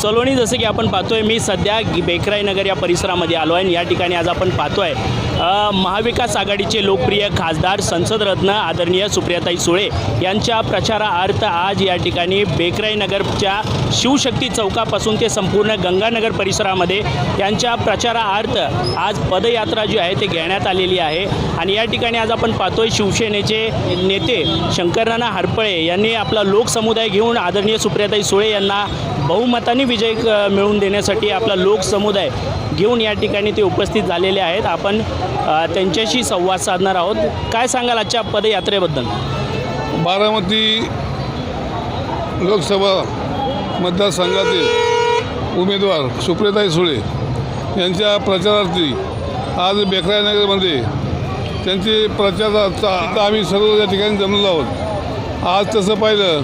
सलोनी जसं की आपण पाहतोय, मी सध्या बेकराई नगर या परिसरामध्ये आलो आहे. या ठिकाणी आज आपण पाहतोय महाविकास आघाडीचे लोकप्रिय खासदार संसदरत्न आदरणीय सुप्रियाताई सुळे यांच्या प्रचारार्थ आज या ठिकाणी बेकराई नगरच्या शिवशक्ती चौकापासून ते संपूर्ण गंगानगर परिसरामध्ये यांच्या प्रचारार्थ आज पदयात्रा जी आहे ते घेण्यात आलेली आहे. आणि या ठिकाणी आज आपण पाहतोय शिवसेनेचे नेते शंकरनाना हरपळे यांनी आपला लोकसमुदाय घेऊन आदरणीय सुप्रियाताई सुळे यांना बहुमताने विजय मिळवून देण्यासाठी आपला लोकसमुदाय घेऊन या ठिकाणी ते उपस्थित झालेले आहेत. आपण त्यांच्याशी संवाद साधणार आहोत. काय सांगाल आजच्या पदयात्रेबद्दल? बारामती लोकसभा मतदारसंघातील उमेदवार सुप्रियाताई सुळे यांच्या प्रचारार्थी आज बेकराई नगरमध्ये त्यांची प्रचाराचा आम्ही सर्व या ठिकाणी जमलेलो आहोत. आज तसं पाहिलं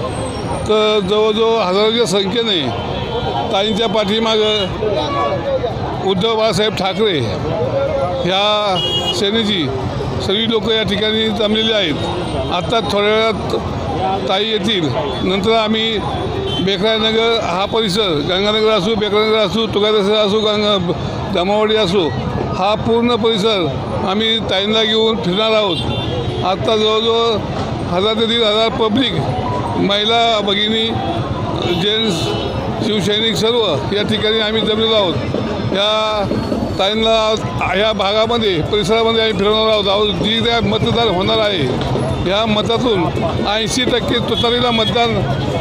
तर जवळजवळ हजारोच्या संख्येने ताईंच्या पाठीमागं उद्धव बाळासाहेब ठाकरे ह्या सेनेची सगळी लोकं या ठिकाणी जमलेली आहेत. आत्ता थोड्या वेळात ताई येतील. नंतर आम्ही बेकराई नगर हा परिसर गंगानगर असो, बेकराई नगर असो, तुकारस असो, जमावाडी असो, हा पूर्ण परिसर आम्ही ताईंना घेऊन फिरणार आहोत. आत्ता जवळजवळ 1000 ते 1500 पब्लिक, महिला भगिनी, जेंट्स, शिवसैनिक सर्व या ठिकाणी आम्ही जमलेलो आहोत. या ताईंना या भागामध्ये परिसरामध्ये आम्ही फिरवणार आहोत. जी त्या मतदान होणार आहे या मतातून 80% तुतारीला मतदान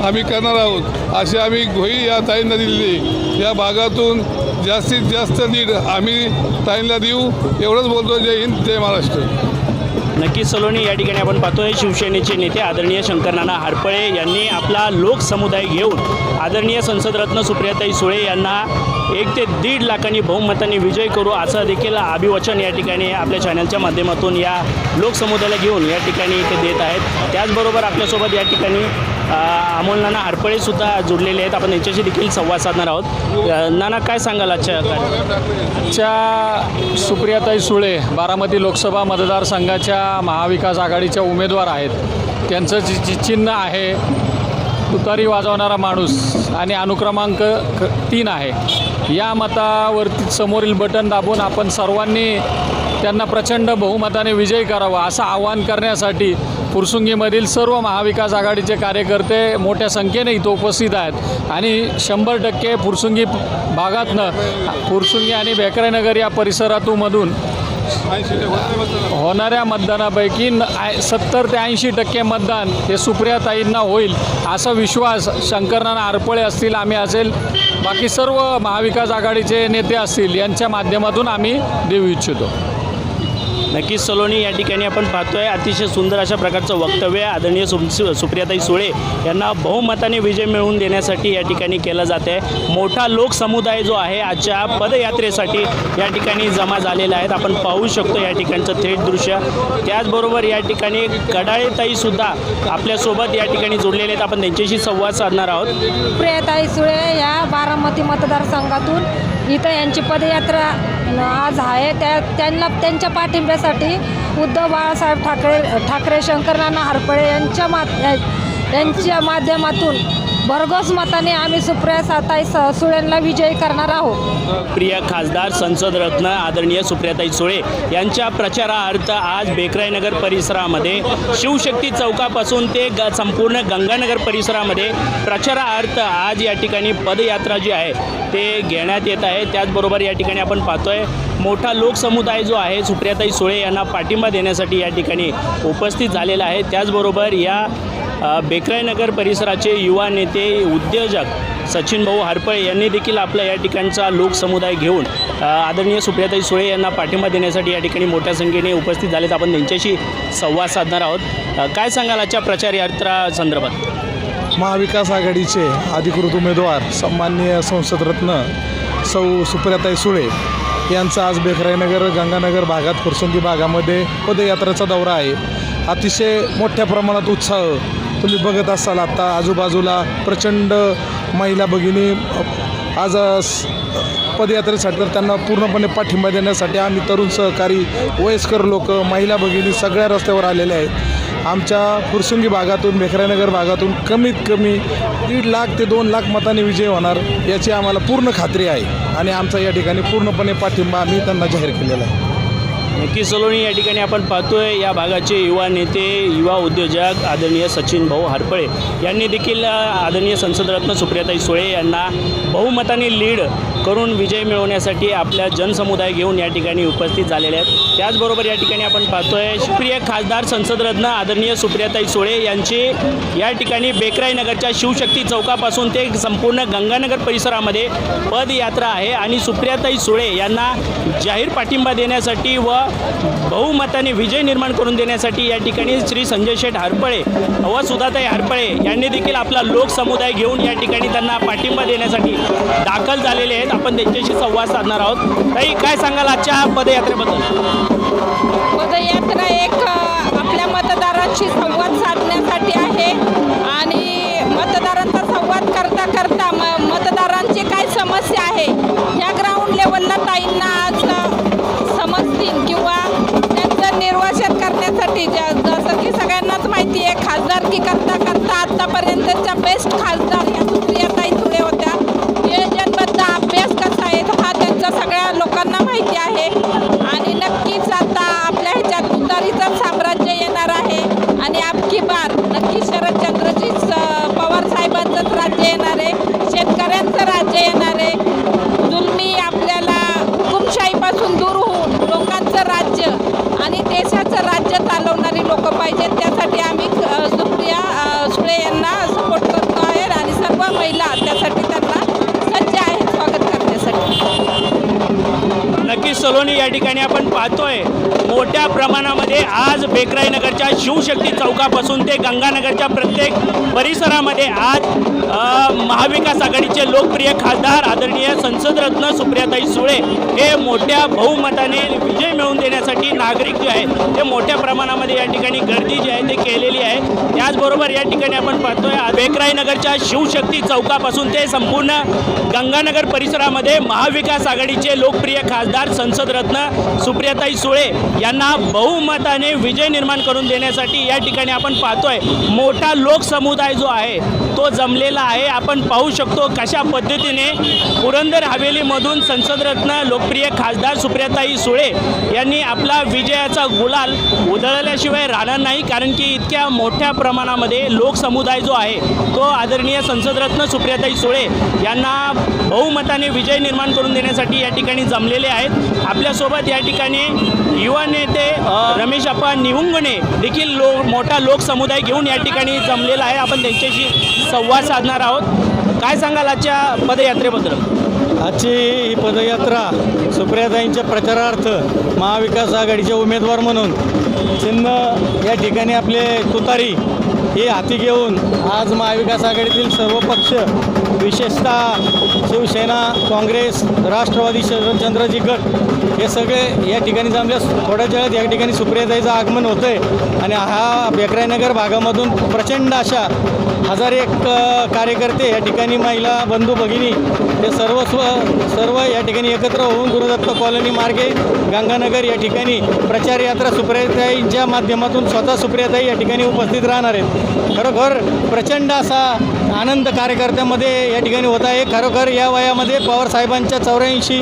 आम्ही करणार आहोत असे आम्ही ग्वाही या ताईंना दिलेली. या भागातून जास्तीत जास्त लीड आम्ही ताईंना देऊ एवढंच बोलतो. जय हिंद, जय महाराष्ट्र. नक्कीच सलोनी, या ठिकाणी आपण पाहतोय शिवसेनेचे नेते आदरणीय शंकरनाना हरपळे यांनी आपला लोकसमुदाय घेऊन आदरणीय संसदरत्न सुप्रियाताई सुळे यांना 1 ते 1.5 लाखांनी बहुमताने विजय करू असं देखील अभिवचन या ठिकाणी आपल्या चॅनलच्या माध्यमातून या लोकसमुदायाला घेऊन या ठिकाणी ते देत आहेत. त्याचबरोबर आपल्यासोबत या ठिकाणी अमोल नाना हरपळे सुद्धा जुडलेले आहेत. आपण यांच्याशी देखील संवाद साधणार आहोत. नाना, काय सांगाल आजच्या सुप्रियाताई सुळे बारामती लोकसभा मतदारसंघाच्या महाविकास आघाडीच्या उमेदवार आहेत. त्यांचं चिन्ह आहे तुतारी वाजवणारा माणूस आणि अनुक्रमांक 3 आहे. या मतावरती समोरील बटन दाबून आपण सर्वांनी त्यांना प्रचंड बहुमताने विजयी करावा असं आवाहन करण्यासाठी फुरसुंगीमधील सर्व महाविकास आघाडीचे कार्यकर्ते मोठ्या संख्येने इथं उपस्थित आहेत. आणि 100% फुरसुंगी भागातनं फुरसुंगी आणि बेकराई नगर या परिसरातून होणाऱ्या मतदानापैकी 70 ते 80% मतदान हे सुप्रियाताईंना होईल असा विश्वास शंकरनाना हरपळे असतील, आम्ही असेल, बाकी सर्व महाविकास आघाडीचे नेते असतील यांच्या माध्यमातून आम्ही देऊ इच्छितो. नक्कीच सलोनी, या ठिकाणी आपण पाहतोय अतिशय सुंदर अशा प्रकारचं वक्तव्य आदरणीय सुप्रियाताई सुळे यांना बहुमताने विजय मिळवून देण्यासाठी या ठिकाणी केलं जात आहे. मोठा लोकसमुदाय जो आहे आजच्या पदयात्रेसाठी या ठिकाणी जमा झालेला आहेत. आपण पाहू शकतो या ठिकाणचं थेट दृश्य. त्याचबरोबर या ठिकाणी कडाळेताईसुद्धा आपल्यासोबत या ठिकाणी जोडलेले आहेत. आपण त्यांच्याशी संवाद साधणार आहोत. सुप्रियाताई सुळे या बारामती मतदारसंघातून इथं यांची पदयात्रा आज आहे. त्यांना त्यांच्या पाठिंब्यासाठी उद्धव बाळासाहेब ठाकरे शंकरनाना हरपळे यांच्या माध्यमातून भरघोस मताने आम्ही सुप्रियाताई सुळेंना विजयी करणार आहोत. प्रिय खासदार संसदरत्न आदरणीय सुप्रियाताई सुळे यांच्या प्रचारार्थ आज बेकराई नगर परिसरामध्ये शिवशक्ती चौकापासून ते संपूर्ण गंगानगर परिसरामध्ये प्रचारार्थ आज या ठिकाणी पदयात्रा जी आहे ते घेण्यात येत आहे. त्याचबरोबर या ठिकाणी आपण पाहतोय मोठा लोकसमुदाय जो आहे सुप्रियाताई सुळे यांना पाठिंबा देण्यासाठी या ठिकाणी उपस्थित झालेला आहे. त्याचबरोबर या बेकराई नगर परिसराचे युवा नेते उद्योजक सचिन भाऊ हरपळे यांनी देखील आपला या ठिकाणचा लोकसमुदाय घेऊन आदरणीय सुप्रियाताई सुळे यांना पाठिंबा देण्यासाठी या ठिकाणी मोठ्या संख्येने उपस्थित झालेत. आपण त्यांच्याशी संवाद साधणार आहोत. काय सांगाल आजच्या प्रचार यात्रा संदर्भात? महाविकास आघाडीचे अधिकृत उमेदवार सन्माननीय संसदरत्न सुप्रियाताई सुळे यांचा आज बेकराई नगर गंगानगर भागात फुरसुंगी भागामध्ये पदयात्रेचा दौरा आहे. अतिशय मोठ्या प्रमाणात उत्साह तुम्ही बघत असाल. आता आजूबाजूला प्रचंड महिला भगिनी आज पदयात्रेसाठी तर त्यांना पूर्णपणे पाठिंबा देण्यासाठी आम्ही तरुण सहकारी, वयस्कर लोक, महिला भगिनी सगळ्या रस्त्यावर आलेल्या आहेत. आमच्या फुरसुंगी भागातून बेकराईनगर भागातून कमीत कमी 1.5 लाख ते 2 लाख मतांनी विजय होणार याची आम्हाला पूर्ण खात्री आहे आणि आमचा या ठिकाणी पूर्णपणे पाठिंबा आम्ही त्यांना जाहीर केलेला आहे. नक्की सलोनी या ठिकाणी आपण पाहतोय या भागाचे युवा नेते युवा उद्योजक आदरणीय सचिन भाऊ हरपळे यांनी देखील आदरणीय संसदरत्न सुप्रियाताई सुळे यांना बहुमताने लीड करून विजय मिळवण्यासाठी आपल्या जनसमुदाय घेऊन या ठिकाणी उपस्थित झालेले आहेत. त्याचबरोबर या ठिकाणी आपण पाहतोय प्रिय खासदार संसदरत्न आदरणीय सुप्रियाताई सुळे यांची या ठिकाणी बेकराईनगरच्या शिवशक्ती चौकापासून ते संपूर्ण गंगानगर परिसरामध्ये पदयात्रा आहे आणि सुप्रियाताई सुळे यांना जाहीर पाठिंबा देण्यासाठी व बहुमताने विजय निर्माण करून देण्यासाठी या ठिकाणी श्री संजय शेठ हरपळे व सुधाताई हरपळे यांनी देखील आपला लोकसमुदाय घेऊन या ठिकाणी त्यांना पाठिंबा देण्यासाठी दाखल झालेले आहेत. आपण त्यांच्याशी संवाद साधणार आहोत. ताई, काय सांगाल आजच्या पदयात्रेबद्दल? पदयात्रा एक आपल्या मतदारांशी संवाद साधण्यासाठी आहे आणि मतदारांचा संवाद करता करता मतदारांची काय समस्या आहे ह्या ग्राउंड लेवलला ताईंना आज समजतील किंवा त्यांचं निर्वासन करण्यासाठी जसं की सगळ्यांनाच माहिती आहे खासदारकी करता करता आत्तापर्यंतच्या बेस्ट खासदार ह्या सुप्रियाताई सुळे होत्या. नियोजनबद्ध अभ्यास कसा आहे हा त्यांचा सगळ्या लोकांना माहिती आहे आणि नक्कीच आता आपल्या ह्याच्यात तुतारीचं साम्राज्य येणार आहे आणि अबकी बार नक्की शरदचंद्रजी पवार साहेबांचंच राज्य येणार आहे, शेतकऱ्यांचं राज्य येणार आहे. जुलमी आपल्याला हुकुमशाहीपासून दूर होऊन लोकांचं राज्य आणि देशाचं राज्य चालवणारी लोक पाहिजेत. त्यासाठी आम्ही सुप्रिया सुळे यांना सपोर्ट करतो आहे आणि सर्व महिला त्यासाठी त्यांना सज्ज आहेत स्वागत करण्यासाठी. नक्की सलोनी या ठिकाणी आपण पाहतोय मोठ्या प्रमाणामध्ये आज बेकराईनगरच्या शिवशक्ती चौकापासून ते गंगानगरच्या प्रत्येक परिसरामध्ये आज महाविकास आघाडीचे लोकप्रिय खासदार आदरणीय संसदरत्न सुप्रियाताई सुळे हे मोठ्या बहुमताने विजय मिळवून देण्यासाठी नागरिक जे आहेत ते मोठ्या प्रमाणामध्ये या ठिकाणी गर्दी जी आहे ते केलेली आहे. त्याचबरोबर या ठिकाणी आपण पाहतोय बेकराईनगरच्या शिवशक्ती चौकापासून ते संपूर्ण गंगानगर परिसरामध्ये महाविकास आघाडीचे लोकप्रिय खासदार संसदरत्न सुप्रियाताई सुळे यांना बहुमताने विजय निर्माण करून देण्यासाठी या ठिकाणी आपण पाहतोय मोठा लोकसमुदाय जो आहे तो जमलेला आहे. आपण पाहू शकतो कशा पद्धतीने पुरंदर हवेलीमधून संसदरत्न लोकप्रिय खासदार सुप्रियाताई सुळे यांनी आपला विजयाचा गुलाल उधळल्याशिवाय राहणार नाही, कारण की इतक्या मोठ्या प्रमाणामध्ये लोकसमुदाय जो आहे तो आदरणीय संसदरत्न सुप्रियाताई सुळे यांना बहुमताने विजय निर्माण करून देण्यासाठी या ठिकाणी जमलेले आहेत. आपल्यासोबत या ठिकाणी युवा नेते रमेश आप्पा निवुंगणे देखील मोठा लोकसमुदाय घेऊन या ठिकाणी जमलेला आहे. आपण त्यांच्याशी संवाद साधणार आहोत. काय सांगाल आजच्या पदयात्रेबद्दल? आजची ही पदयात्रा सुप्रियाताईंच्या प्रचारार्थ महाविकास आघाडीचे उमेदवार म्हणून चिन्ह या ठिकाणी आपले तुतारी हे हाती घेऊन आज महाविकास आघाडीतील सर्व पक्ष विशेषतः शिवसेना, काँग्रेस, राष्ट्रवादी, शरदचंद्रजी गट हे सगळे या ठिकाणी जमल्यास थोड्याच वेळात या ठिकाणी सुप्रियाताईचं आगमन होतं आहे आणि हा बेकराईनगर भागामधून प्रचंड अशा 1001 कार्यकर्ते या ठिकाणी महिला बंधू भगिनी हे सर्व या ठिकाणी एकत्र होऊन गुरुदत्त कॉलनी मार्गे गंगानगर या ठिकाणी प्रचार यात्रा सुप्रियाताईंच्या माध्यमातून स्वतः सुप्रियाताई या ठिकाणी उपस्थित राहणार आहेत. खरोखर प्रचंड असा आनंद कार्यकर्त्यामध्ये या ठिकाणी होत आहे. खरोखर या वयामध्ये पवार साहेबांच्या 84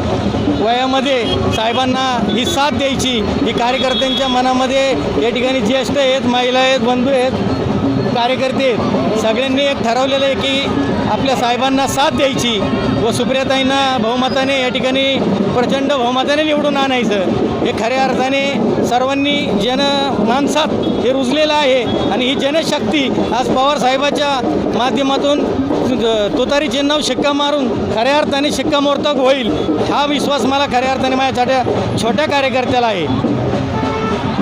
वयामध्ये साहेबांना ही साथ द्यायची ही कार्यकर्त्यांच्या मनामध्ये या ठिकाणी ज्येष्ठ आहेत, महिला आहेत, बंधू आहेत, कार्यकर्ते आहेत, सगळ्यांनी एक ठरवलेलं आहे की आपल्या साहेबांना साथ द्यायची व सुप्रियाताईंना बहुमताने या ठिकाणी प्रचंड बहुमताने निवडून आणायचं. हे खऱ्या अर्थाने सर्वांनी जनमानसात हे रुजलेलं आहे आणि ही जनशक्ती आज पवार साहेबाच्या माध्यमातून तुतारी चिन्हावर शिक्का मारून खऱ्या अर्थाने शिक्कामोर्तब होईल हा विश्वास मला खऱ्या अर्थाने माझ्या छोट्या कार्यकर्त्याला आहे.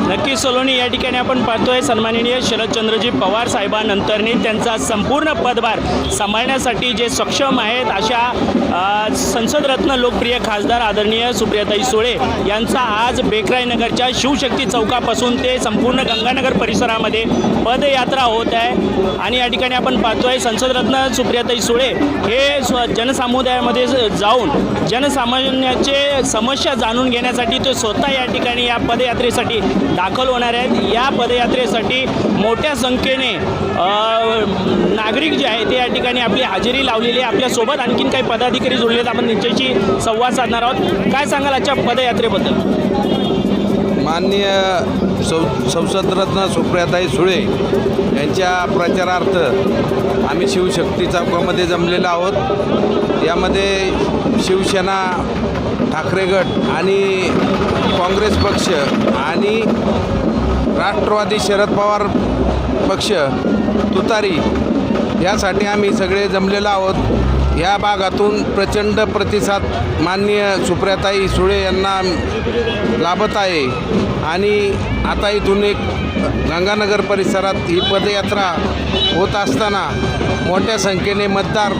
नक्की सलोनी या ठिकाणी आपण पाहतोय सन्माननीय शरदचंद्रजी पवार साहेबांनंतरनी त्यांचा संपूर्ण पदभार सांभाळण्यासाठी जे सक्षम आहेत अशा संसदरत्न लोकप्रिय खासदार आदरणीय सुप्रियाताई सुळे यांचा आज बेकराईनगरच्या शिवशक्ती चौकापासून ते संपूर्ण गंगानगर परिसरामध्ये पदयात्रा होत आहे आणि या ठिकाणी आपण पाहतोय संसदरत्न सुप्रियाताई सुळे हे जनसमुदायामध्ये जाऊन जनसामान्याचे समस्या जाणून घेण्यासाठी ते स्वतः या ठिकाणी या पदयात्रेसाठी दाखल होणार आहेत. या पदयात्रेसाठी मोठ्या संख्येने नागरिक जे आहे ते या ठिकाणी आपली हजेरी लावलेली आहे. आपल्यासोबत आणखीन काही पदाधिकारी जोडले आहेत, आपण त्यांच्याशी संवाद साधणार आहोत. काय सांगाल आजच्या पदयात्रेबद्दल? माननीय संसदरत्न सुप्रियाताई सुळे यांच्या प्रचारार्थ आम्ही शिवशक्ती चौकामध्ये जमलेलो आहोत. यामध्ये शिवसेना, ठाकरे गट आणि काँग्रेस पक्ष आणि राष्ट्रवादी शरद पवार पक्ष तुतारी यासाठी आम्ही सगळे जमलेलो आहोत. या भागातून प्रचंड प्रतिसाद माननीय सुप्रियाताई सुळे यांना लाभत आहे आणि आता इथून एक गंगानगर परिसरात ही पदयात्रा होत असताना मोठ्या संख्येने मतदार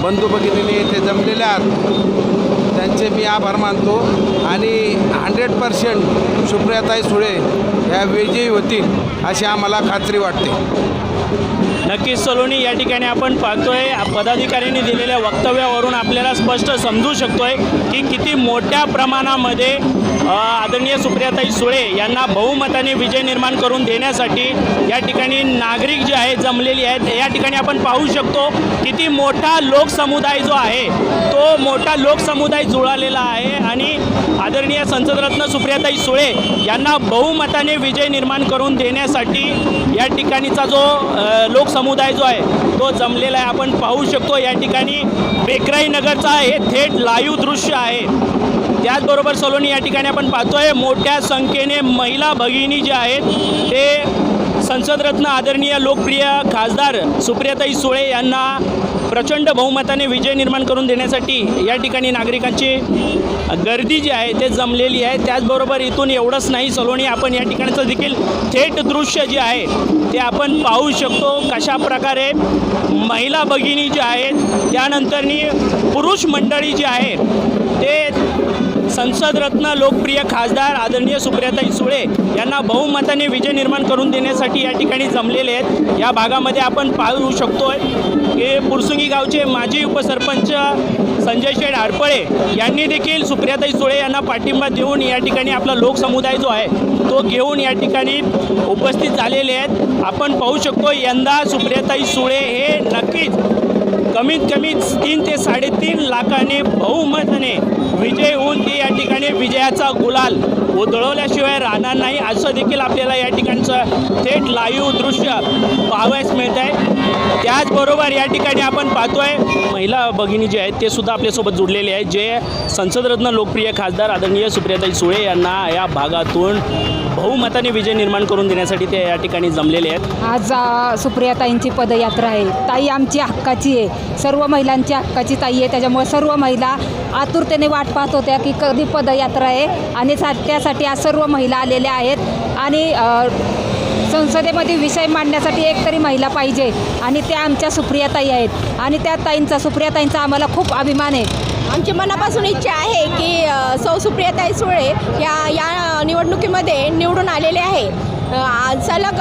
बंधू भगिनीने येथे जमलेले आहेत. त्यांचे मी आभार मानतो आणि 100% सुप्रियाताई सुळे ह्या विजयी होतील अशी आम्हाला खात्री वाटते. नक्कीच सलोनी, या ठिकाणी आपण पाहतोय पदाधिकाऱ्यांनी दिलेल्या वक्तव्यावरून आपल्याला स्पष्ट समजू शकतोय की किती मोठ्या प्रमाणामध्ये आदरणीय सुप्रियाताई सुळे यांना बहुमताने विजय निर्माण करून देण्यासाठी या ठिकाणी नागरिक जे आहेत जमलेली आहेत. या ठिकाणी आपण पाहू शकतो किती मोठा लोकसमुदाय जो आहे तो मोठा लोकसमुदाय जुळालेला आहे आणि आदरणीय संसदरत्न सुप्रियाताई सुळे यांना बहुमताने विजय निर्माण करून देण्यासाठी या ठिकाणीचा जो लोकसमुदाय जो आहे तो जमलेला आहे. आपण पाहू शकतो या ठिकाणी बेकराई नगरचा हे थेट लाईव्ह दृश्य आहे. त्याचबरोबर सलोनी, या ठिकाणी आपण पाहतोय मोठ्या संख्येने महिला भगिनी जे आहेत ते संसदरत्न आदरणीय लोकप्रिय खासदार सुप्रियाताई सुळे यांना प्रचंड बहुमताने विजय निर्माण करून देण्यासाठी या ठिकाणी नागरिकांची गर्दी जी आहे ते जमलेली आहे. त्याचबरोबर इथून एवढंच नाही सलोनी, आपण या ठिकाणचं देखील थेट दृश्य जे आहे ते आपण पाहू शकतो. कशा प्रकारे महिला भगिनी जे आहेत त्यानंतरनी पुरुष मंडळी जी आहे ते संसदरत्न लोकप्रिय खासदार आदरणीय सुप्रियाताई सुळे यांना बहुमताने विजय निर्माण करून देण्यासाठी या ठिकाणी जमलेले आहेत. या भागामध्ये आपण पाहू शकतोय की पुरसुंगी गावचे माजी उपसरपंच संजय शेठ हरपळे यांनी देखील सुप्रियाताई सुळे यांना पाठिंबा देऊन या ठिकाणी आपला लोकसमुदाय जो आहे तो घेऊन या ठिकाणी उपस्थित झालेले आहेत. आपण पाहू शकतो यंदा सुप्रियाताई सुळे हे नक्कीच कमीत कमी 3 ते 3.5 लाखाने बहुमताने विजय होऊन ते या ठिकाणी विजयाचा गुलाल उधळवल्याशिवाय राहणार नाही असं देखील आपल्याला या ठिकाणचं थेट लाईव्ह दृश्य पाहावयास मिळत आहे. त्याचबरोबर या ठिकाणी आपण पाहतोय महिला भगिनी जे आहेत ते सुद्धा आपल्यासोबत जुडलेले आहेत, जे संसदरत्न लोकप्रिय खासदार आदरणीय सुप्रियाताई सुळे यांना या भागातून बहुमताने विजय निर्माण करून देण्यासाठी ते या ठिकाणी जमलेले आहेत. आज सुप्रियाताईंची पदयात्रा आहे. ताई आमची हक्काची आहे, सर्व महिलांची हक्काची ताई आहे. त्याच्यामुळे सर्व महिला आतुरतेने वाट पाहत होत्या की कधी पदयात्रा आहे आणि त्यासाठी आज सर्व महिला आलेल्या आहेत आणि संसदेमध्ये विषय मांडण्यासाठी एक तरी महिला पाहिजे आणि त्या आमच्या सुप्रियाताई आहेत आणि त्या सुप्रियाताईंचा आम्हाला खूप अभिमान आहे. आमची मनापासून इच्छा आहे की सौ सुप्रियाताई सुळे या निवडणुकीमध्ये निवडून आलेले आहे. सलग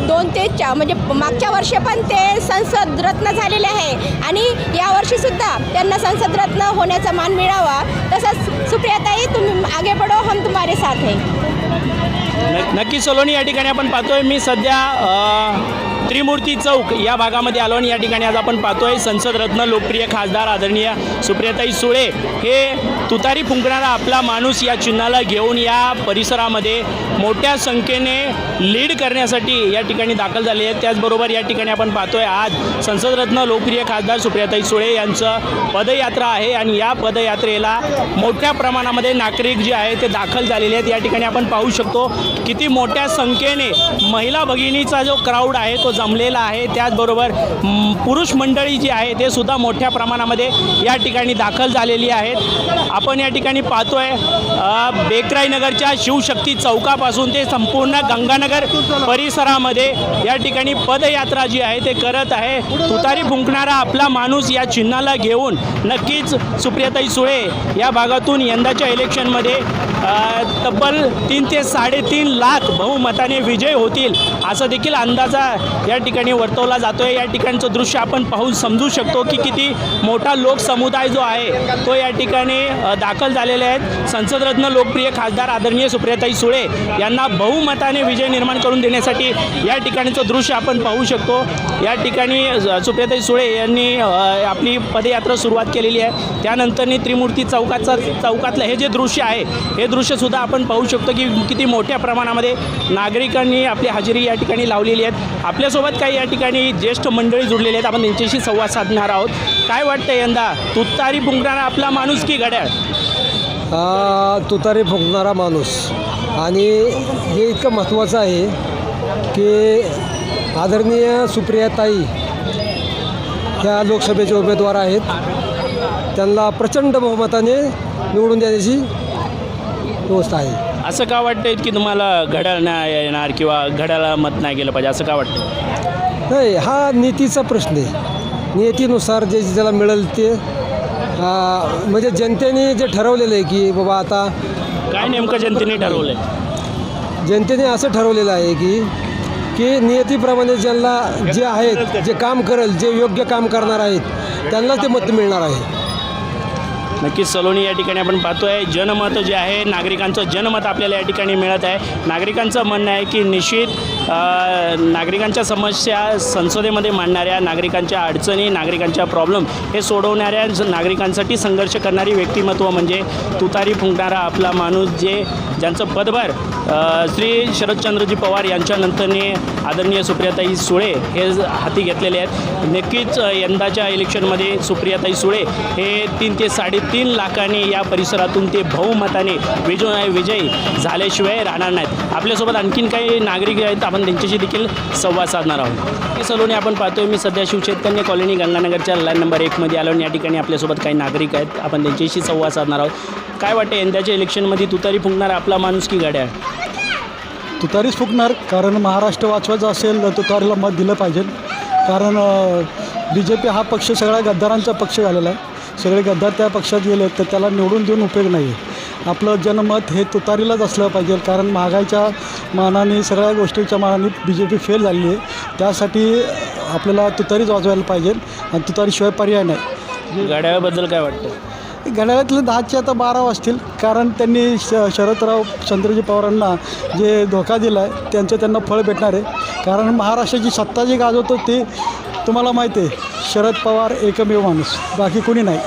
2 ते 4 म्हणजे मागच्या वर्षी पण ते संसद रत्न झालेले आहे आणि यावर्षीसुद्धा त्यांना संसद रत्न होण्याचा मान मिळावा. तसंच सुप्रियाताई तुम्ही आगे बढो, हम तुम्हारे साथ है. नक्की सलोनी, या ठिकाणी आपण पाहतोय मी सध्या त्रिमूर्ती चौक या भागामध्ये आलो आणि या ठिकाणी आज आपण पाहतोय संसदरत्न लोकप्रिय खासदार आदरणीय सुप्रियाताई सुळे हे तुतारी फुंकणारा आपला माणूस या चिन्हाला घेऊन या परिसरामध्ये मोठ्या संख्येने लीड करण्यासाठी या ठिकाणी दाखल झाले आहेत. त्याचबरोबर या ठिकाणी आपण पाहतोय आज संसदरत्न लोकप्रिय खासदार सुप्रियाताई सुळे यांचं पदयात्रा आहे आणि या पदयात्रेला मोठ्या प्रमाणामध्ये नागरिक जे आहे ते दाखल झालेले आहेत. या ठिकाणी आपण पाहू शकतो किती मोठ्या संख्येने महिला भगिनीचा जो क्राऊड आहे तो जमलेला आहे. त्याचबरोबर पुरुष मंडळी जी आहे ते सुद्धा मोठ्या प्रमाणामध्ये या ठिकाणी दाखल झालेली आहेत. आपण या ठिकाणी पाहतोय बेकराई नगरच्या शिवशक्ती चौकापासून ते संपूर्ण गंगानगर परिसरामध्ये या ठिकाणी पदयात्रा जी आहे ते करत आहे. तुतारी फुंकणारा आपला माणूस या चिन्हाला घेऊन नक्कीच सुप्रियाताई सुळे या भागातून यंदाच्या इलेक्शनमध्ये तब्बल 3 ते 3.5 लाख बहुमताने विजय होतील असं देखील अंदाजा या ठिकाणी वर्तवला जातो आहे. या ठिकाणचं दृश्य आपण पाहून समजू शकतो की किती मोठा लोकसमुदाय जो आहे तो या ठिकाणी दाखल झालेले आहेत. संसदरत्न लोकप्रिय खासदार आदरणीय सुप्रियाताई सुळे यांना बहुमताने विजय निर्माण करून देण्यासाठी या ठिकाणचं दृश्य आपण पाहू शकतो. या ठिकाणी सुप्रियाताई सुळे यांनी आपली पदयात्रा सुरुवात केलेली आहे. त्यानंतरनी त्रिमूर्ती चौकातलं हे जे दृश्य आहे हे दृश्यसुद्धा आपण पाहू शकतो की किती मोठ्या प्रमाणामध्ये नागरिकांनी आपली हजेरी या ठिकाणी लावलेली आहेत. आपल्यासोबत काही या ठिकाणी ज्येष्ठ मंडळी जुळलेली आहेत. आपण त्यांच्याशी संवाद साधणार आहोत. काय वाटतं यंदा तुतारी फुंकणारा आपला माणूस की घड्याळ? तुतारी फुंकणारा माणूस. आणि हे इतकं महत्त्वाचं आहे की आदरणीय सुप्रियाताई ह्या लोकसभेचे उमेदवार आहेत. त्यांना प्रचंड बहुमताने निवडून देण्याची व्यवस्था आहे. असं का वाटतं की तुम्हाला घड्याळ नाही येणार किंवा घड्याळाला मत नाही गेलं पाहिजे असं का वाटतं? नाही, हा नीतीचा प्रश्न आहे. नियतीनुसार जे ज्याला मिळेल ते म्हणजे जनतेने जे ठरवलेलं आहे की बाबा आता काय नेमकं जनतेने ठरवलं आहे? जनतेने असं ठरवलेलं आहे की नियतीप्रमाणे ज्यांना जे आहेत जे काम करेल जे योग्य काम करणार आहेत त्यांना ते मत मिळणार आहे. नक्कीच सलोनी या ठिकाणी आपण पाहतोय जनमत जे आहे नागरिकांचं जनमत आपल्याला या ठिकाणी मिळत आहे. नागरिकांचं म्हणणं आहे की निश्चित नागरिकांच्या समस्या संसदेमध्ये मांडणाऱ्या, नागरिकांच्या अडचणी, नागरिकांच्या प्रॉब्लेम हे सोडवणाऱ्या नागरिकांसाठी संघर्ष करणारी व्यक्तिमत्व म्हणजे तुतारी फुंकणारा आपला माणूस, ज्यांचं पदभार श्री शरदचंद्रजी पवार यांच्यानंतरने आदरणीय सुप्रियाताई सुळे हे हाती घेतलेले आहेत. नक्कीच यंदाच्या इलेक्शनमध्ये सुप्रियाताई सुळे हे 3 ते 3.5 लाखांनी या परिसरातून ते बहुमताने विजयी झाल्याशिवाय राहणार नाहीत. आपल्यासोबत आणखीन काही नागरिक आहेत, आपण त्यांच्याशी देखील संवाद साधणार आहोत. सलोनी आपण पाहतोय मी सध्या शिवचैतन्य कॉलनी गंगानगरच्या लाईन नंबर 1मध्ये आलो आणि या ठिकाणी आपल्यासोबत काही नागरिक आहेत, आपण त्यांच्याशी संवाद साधणार आहोत. काय वाटतं यंदाच्या इलेक्शनमध्ये तुतारी फुंकणार आपला माणूस की घड्याळ? तुतारीच फुंकणार, कारण महाराष्ट्र वाचवायचं असेल तर तुतारीला मत दिलं पाहिजे. कारण BJP हा पक्ष सगळ्या गद्दारांचा पक्ष झालेला आहे. सगळे गद्दार त्या पक्षात गेले तर त्याला निवडून देऊन उपयोग नाही आहे. आपलं जनमत हे तुतारीलाच असलं पाहिजे, कारण महागाईच्या मानाने सगळ्या गोष्टीच्या मानाने BJP फेल झालेली आहे. त्यासाठी आपल्याला तुतारीच वाजवायला पाहिजे आणि तुतारीशिवाय पर्याय नाही. घड्याळाबद्दल काय वाटतं? घड्याळातले 10चे आता 12 वाजतील, कारण त्यांनी शरदराव चंद्रजी पवारांना जे धोका दिला आहे त्यांना फळ भेटणार आहे. कारण महाराष्ट्राची सत्ता जी गाजवतो ते तुम्हाला माहिती आहे, शरद पवार एकमेव माणूस, बाकी कोणी नाही.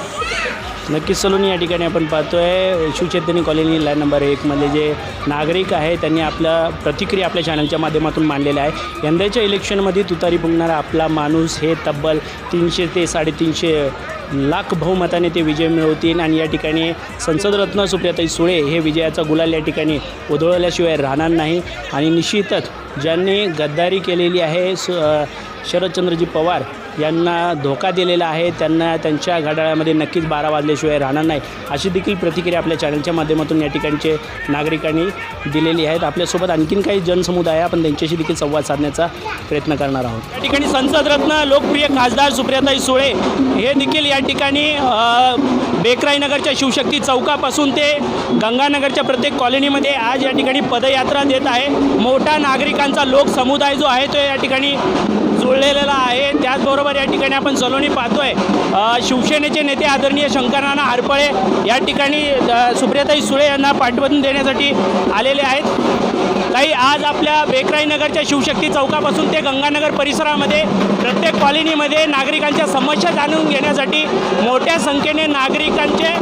नक्कीच सलोनी या ठिकाणी आपण पाहतोय शिवचैतन्य कॉलनी लाईन नंबर 1मधले जे नागरिक आहे त्यांनी आपल्या प्रतिक्रिया आपल्या चॅनलच्या माध्यमातून मांडलेल्या आहे. यंदाच्या इलेक्शनमध्ये तुतारी फुंकणारा आपला माणूस हे तब्बल 300 ते 350 लाख बहुमताने ते विजय मिळवतील आणि या ठिकाणी संसदरत्न सुप्रियाताई सुळे हे विजयाचा गुलाल या ठिकाणी उधळल्याशिवाय राहणार नाही. आणि निश्चितच ज्यांनी गद्दारी केलेली आहे, शरदचंद्रजी पवार यांना धोका दिलेला आहे, त्यांना त्यांच्या घड्याळामध्ये नक्कीच 12 वाजल्याशिवाय राहणार नाही, अशी देखील प्रतिक्रिया आपल्या चॅनलच्या माध्यमातून या ठिकाणचे नागरिकांनी दिलेली आहेत. आपल्यासोबत आणखीन काही जनसमुदाय आहे, आपण त्यांच्याशी देखील संवाद साधण्याचा प्रयत्न करणार आहोत. या ठिकाणी संसदरत्न लोकप्रिय खासदार सुप्रियाताई सुळे हे देखील या ठिकाणी बेकराईनगरच्या शिवशक्ती चौकापासून ते गंगानगरच्या प्रत्येक कॉलनीमध्ये आज या ठिकाणी पदयात्रा देत आहे. मोठा नागरिकांचा लोकसमुदाय जो आहे तो या ठिकाणी जुळलेला आहे. त्याचबरोबर या ठिकाणी आपण सलोनी पाहतोय शिवसेनेचे नेते आदरणीय शंकरनाना हरपळे या ठिकाणी सुप्रियाताई सुळे यांना पाठवून देण्यासाठी आलेले आहेत. काही आज आपल्या बेकराईनगरच्या शिवशक्ती चौकापासून ते गंगानगर परिसरामध्ये प्रत्येक कॉलनीमध्ये नागरिकांच्या समस्या जाणून घेण्यासाठी मोठ्या संख्येने नागरिकांचे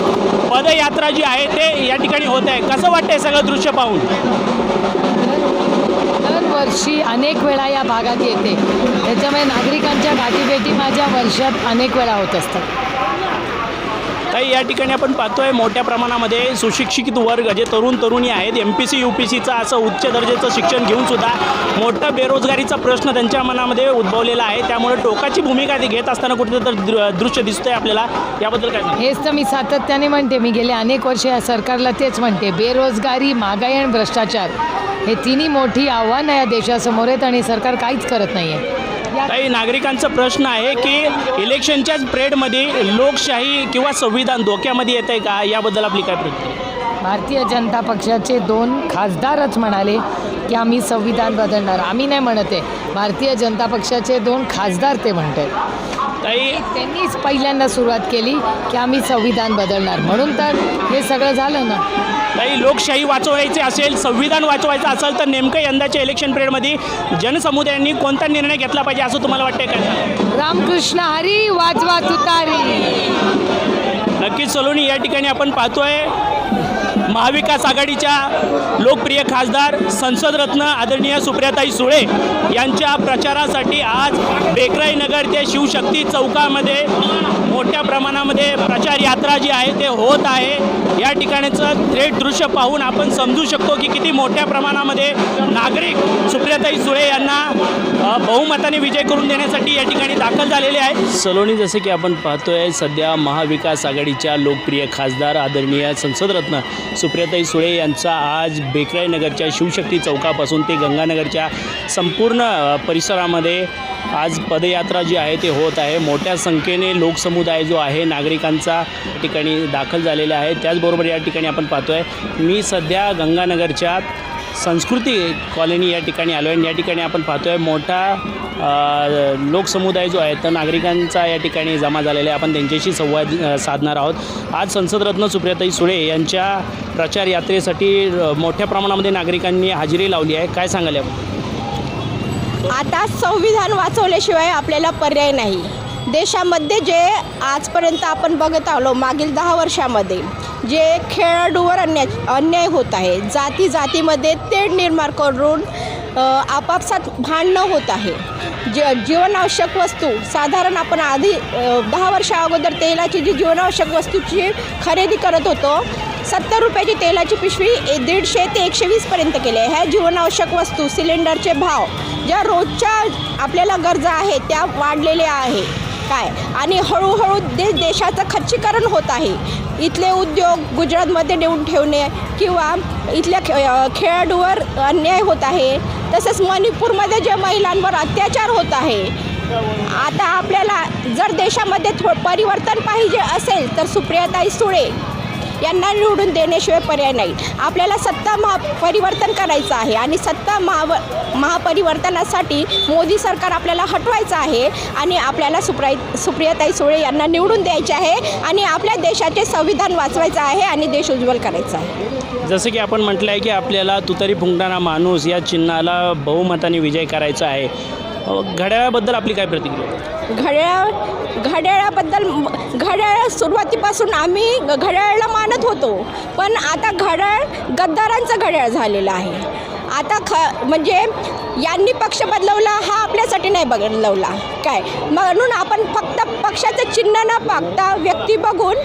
पदयात्रा जी आहे ते या ठिकाणी होत आहे. कसं वाटतंय सगळं दृश्य पाहून? दरवर्षी अनेक वेळा या भागात येते, त्याच्यामुळे नागरिकांच्या गाठीभेटी माझ्या वर्षात अनेक वेळा होत असतात. काही या ठिकाणी आपण पाहतोय मोठ्या प्रमाणामध्ये सुशिक्षित वर्ग जे तरुणी आहेत, MPC UPCचं असं उच्च दर्जाचं शिक्षण घेऊनसुद्धा मोठा बेरोजगारीचा प्रश्न त्यांच्या मनामध्ये उद्भवलेला आहे. त्यामुळे टोकाची भूमिका ते घेत असताना कुठेतरी दृश्य दिसतंय आपल्याला. याबद्दल काय? हेच तर मी सातत्याने म्हणते, मी गेले अनेक वर्ष या सरकारला तेच म्हणते, बेरोजगारी, महागाई आणि भ्रष्टाचार हे तिन्ही मोठी आव्हानं या देशासमोर आहेत आणि सरकार काहीच करत नाही आहे. काही नागरिकांचा प्रश्न आहे की इलेक्शनच्याच पिरियडमध्ये लोकशाही किंवा संविधान धोक्यामध्ये येत आहे का? याबद्दल आपली काय प्रतिक्रिया? भारतीय जनता पक्षाचे 2 खासदारच म्हणाले की आम्ही संविधान बदलणार. आम्ही नाही म्हणत आहे, भारतीय जनता पक्षाचे 2 खासदार ते म्हणत आहेत. ताई त्यांनीच पहिल्यांदा सुरुवात केली की आम्ही संविधान बदलणार, म्हणून तर हे सगळं झालं ना. ताई लोकशाही वाचवायची असेल, संविधान वाचवायचं असेल तर नेमकं यंदाच्या इलेक्शन पिरियडमध्ये जनसमुदायांनी कोणता निर्णय घेतला पाहिजे असं तुम्हाला वाटतंय का? रामकृष्ण हरी वाजवा तुतारी. नक्कीच सलोनी, या ठिकाणी आपण पाहतोय महाविकास आघाडीच्या लोकप्रिय खासदार संसदरत्न आदरणीय सुप्रियाताई सुळे यांच्या प्रचारासाठी आज बेकराई नगर ते शिवशक्ती चौकामध्ये मोठ्या प्रमाणामध्ये प्रचार यात्रा जी आहे ते होत आहे. या ठिकाणचं थेट दृश्य पाहून आपण समजू शकतो की किती मोठ्या प्रमाणामध्ये नागरिक सुप्रियाताई सुळे यांना बहुमताने विजय करून देण्यासाठी या ठिकाणी दाखल झालेले आहेत. सलोनी, जसे की आपण पाहतोय सध्या महाविकास आघाडीच्या लोकप्रिय खासदार आदरणीय संसदरत्न सुप्रियाताई सुळे यांचा आज बेकराई नगरच्या शिवशक्ती चौकापासून ते गंगानगरच्या संपूर्ण परिसरामध्ये आज पदयात्रा जी आहे ते होत आहे. मोठ्या संख्येने लोकसमुदाय जो आहे नागरिकांचा ठिकाणी दाखल झालेला आहे. त्याचबरोबर या ठिकाणी आपण पाहतोय मी सध्या गंगानगरच्या संस्कृती कॉलनी या ठिकाणी आलो आहे. या ठिकाणी आपण पाहतोय मोठा लोकसमुदाय जो आहे तर नागरिकांचा या ठिकाणी जमा झालेला आहे. आपण त्यांच्याशी संवाद साधणार आहोत. आज संसदरत्न सुप्रियाताई सुळे यांच्या प्रचार यात्रेसाठी मोठ्या प्रमाणामध्ये नागरिकांनी हजेरी लावली आहे. काय सांगाल आपण? आता संविधान वाचवल्याशिवाय आपल्याला पर्याय नाही. देशामध्ये जे आजपर्यंत आपण बघत आलो मागील 10 वर्षामध्ये जे खेळाडूवर अन्याय होत आहे, जातीमध्ये तेढ निर्माण करून आपापसात भांडणं होत आहे. जीवनावश्यक वस्तू साधारण आपण आधी 10 वर्षा अगोदर तेलाची जी जीवनावश्यक वस्तूची खरेदी करत होतो, 70 रुपयाची तेलाची पिशवी 150 ते 120पर्यंत केली आहे. ह्या जीवनावश्यक वस्तू सिलेंडरचे भाव ज्या रोजच्या आपल्याला गरजा आहेत त्या वाढलेल्या आहे काय, आणि हळूहळू देशाचं खच्चीकरण होत आहे. इथले उद्योग गुजरातमध्ये नेऊन ठेवणे किंवा इथल्या खेळाडूवर अन्याय होत आहे. तसंच मणिपूरमध्ये जे महिलांवर अत्याचार होत आहे. आता आपल्याला जर देशामध्ये परिवर्तन पाहिजे असेल तर सुप्रियाताई सुळे यांना निवडून देण्याशिवाय पर्याय नाही. आपल्याला सत्ता परिवर्तन करायचं आहे आणि सत्ता महापरिवर्तनासाठी मोदी सरकार आपल्याला हटवायचं आहे आणि आपल्याला सुप्रियाताई सुळे यांना निवडून द्यायचे आहे आणि आपल्या देशाचे संविधान वाचवायचं आहे आणि देश उज्ज्वल करायचा आहे. जसं की आपण म्हटलं आहे की आपल्याला तुतारी फुंकणारा माणूस या चिन्हाला बहुमताने विजय करायचा आहे. घड्याळाबद्दल आपली काय प्रतिक्रिया? घड्याळ सुरुवातीपासून आम्ही घड्याळाला मानत होतो, पण आता घड्याळ गद्दारांचं घड्याळ झालेलं आहे. आता म्हणजे यांनी पक्ष बदलवला हा आपल्यासाठी नाही बदलवला काय, म्हणून आपण फक्त पक्षाचं चिन्ह न पाहता व्यक्ती बघून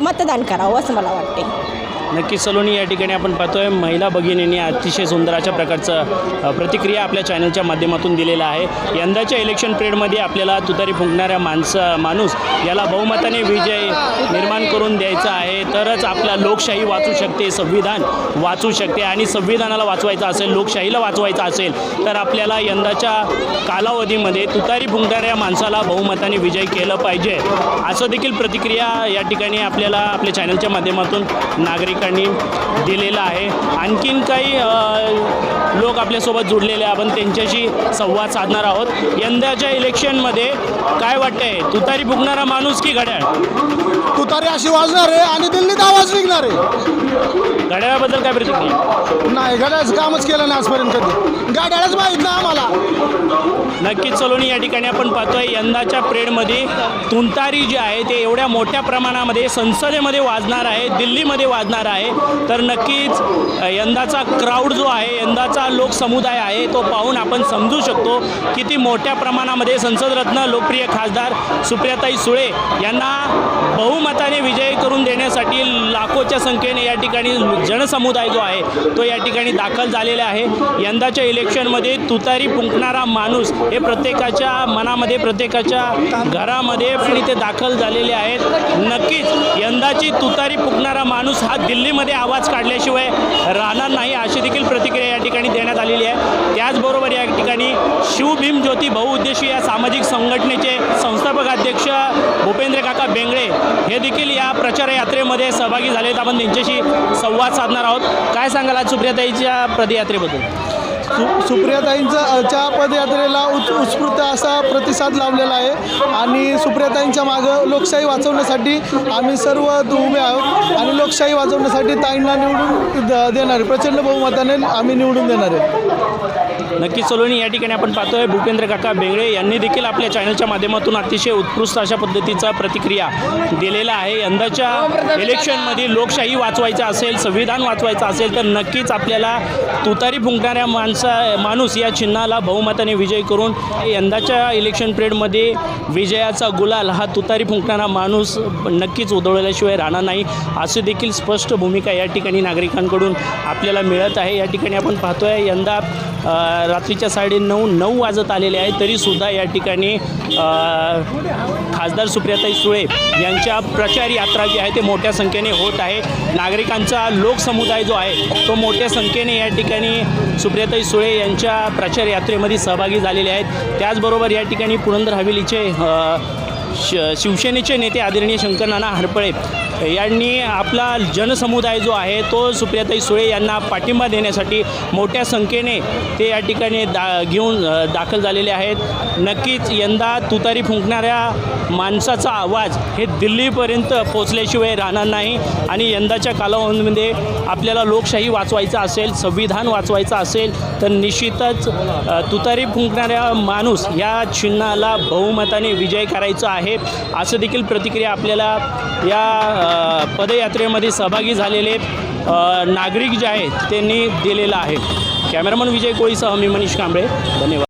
मतदान करावं असं मला वाटते. नक्की सलोनी, या ठिकाणी आपण पाहतोय महिला भगिनींनी अतिशय सुंदर अशा प्रकारचं प्रतिक्रिया आपल्या चॅनलच्या माध्यमातून दिलेला आहे. यंदाच्या इलेक्शन पिरियडमध्ये आपल्याला तुतारी फुंकणाऱ्या माणूस याला बहुमताने विजय निर्माण करून द्यायचा आहे, तरच आपला लोकशाही वाचू शकते, संविधान वाचू शकते. आणि संविधानाला वाचवायचं असेल, लोकशाहीला वाचवायचं असेल तर आपल्याला यंदाच्या कालावधीमध्ये तुतारी फुंकणाऱ्या माणसाला बहुमताने विजय केलं पाहिजे, असं देखील प्रतिक्रिया या ठिकाणी आपल्याला आपल्या चॅनलच्या माध्यमातून नागरिकांनी दिलेला आहे. आणखीन काही लोक आपल्यासोबत जुडलेले आपण त्यांच्याशी संवाद साधणार आहोत. यंदाच्या इलेक्शनमध्ये काय वाटतंय, तुतारी फुंकणारा माणूस की घड्याळ? तुतारी अशी वाजणार आहे आणि दिल्लीत आवाज निघणार आहे. घड्याळाबद्दल काय प्रतिक्रिया? नाही, घड्याळाचं कामच केलं नाही आजपर्यंत कधी. घड्याळच माहीत नाही आम्हाला. नक्कीच सलोनी, या ठिकाणी आपण पाहतोय यंदाच्या परेडमध्ये तुतारी जी आहे ते एवढ्या मोठ्या प्रमाणामध्ये संसदेमध्ये वाजणार आहे, दिल्लीमध्ये वाजणार आहे. तर नक्कीच यंदाचा क्राऊड जो आहे, यंदाचा लोकसमुदाय आहे तो पाहून आपण समजू शकतो किती मोठ्या प्रमाणामध्ये संसदरत्न लोकप्रिय खासदार सुप्रियाताई सुळे यांना बहुमताने विजय करून देण्यासाठी लाखोच्या संख्येने या ठिकाणी जनसमुदाय जो आहे तो या ठिकाणी दाखल झालेला आहे. यंदाच्या इलेक्शनमध्ये तुतारी फुंकणारा माणूस हे प्रत्येकाच्या मनामध्ये, प्रत्येकाच्या घरामध्ये पण इथे दाखल झालेले आहेत. नक्कीच यंदा यंदाची तुतारी फुकणारा माणूस हा दिल्लीमध्ये आवाज काढल्याशिवाय राहणार नाही, अशी देखील प्रतिक्रिया या ठिकाणी देण्यात आलेली आहे. त्याचबरोबर या ठिकाणी शिवभीम ज्योती बहुउद्देशीय या सामाजिक संघटनेचे संस्थापक अध्यक्ष भूपेंद्र काका बेंगळे हे देखील या प्रचार यात्रेमध्ये सहभागी झालेत. आपण त्यांच्याशी संवाद साधणार आहोत. काय सांगाल आज सुप्रियाताईच्या पदयात्रेबद्दल? सुप्रियाताईंच्या पदयात्रेला उत्स्फूर्त असा प्रतिसाद लावलेला आहे आणि सुप्रियाताईंच्या मागं लोकशाही वाचवण्यासाठी आम्ही सर्व उभे आहोत आणि लोकशाही वाचवण्यासाठी ताईंना निवडून देणार आहे. प्रचंड बहुमताने आम्ही निवडून देणार आहे. नक्कीच सलोनी, या ठिकाणी आपण पाहतोय भूपेंद्र काका बेंगळे यांनी देखील आपल्या चॅनलच्या माध्यमातून अतिशय उत्कृष्ट अशा पद्धतीचा प्रतिक्रिया दिलेला आहे. यंदाच्या इलेक्शनमध्ये लोकशाही वाचवायचं असेल, संविधान वाचवायचं असेल तर नक्कीच आपल्याला तुतारी फुंकणाऱ्या माणूस या चिन्हाला बहुमताने विजय करून यंदाच्या इलेक्शन पिरियडमध्ये विजयाचा गुलाल हा तुतारी फुंकणारा माणूस नक्कीच उधळल्याशिवाय राहणार नाही, अशी देखील स्पष्ट भूमिका या ठिकाणी नागरिकांकडून आपल्याला मिळत आहे. या ठिकाणी आपण पाहतोय यंदा रात्रीच्या 9:30 वाजत आलेले आहे, तरीसुद्धा या ठिकाणी खासदार सुप्रियाताई सुळे यांच्या प्रचार यात्रा जी आहे ते मोठ्या संख्येने होत आहे. नागरिकांचा लोकसमुदाय जो आहे तो मोठ्या संख्येने या ठिकाणी सुप्रियाताई सुळे यांच्या प्रचार यात्रेमध्ये सहभागी झालेले आहेत. त्याचबरोबर या ठिकाणी पुरंदर हवेलीचे शिवसेनेचे नेते आदरणीय शंकरनाना हरपळे यांनी आपला जनसमुदाय जो आहे तो सुप्रियाताई सुळे यांना पाठिंबा देण्यासाठी मोठ्या संख्येने ते या ठिकाणी घेऊन दाखल झालेले आहेत. नक्कीच यंदा तुतारी फुंकणाऱ्या माणसाचा आवाज हे दिल्लीपर्यंत पोचल्याशिवाय राहणार नाही आणि यंदाच्या कालावधीमध्ये आपल्याला लोकशाही वाचवायचा असेल, संविधान वाचवायचं असेल तर निश्चितच तुतारी फुंकणाऱ्या माणूस या चिन्हाला बहुमताने विजय करायचा आहे, असं देखील प्रतिक्रिया आपल्याला या पदयात्रेमध्ये सहभागी झालेले नागरिक जे आहेत त्यांनी दिलेला आहे. कॅमेरामन विजय कोळीसह मी मनीष कांबळे, धन्यवाद.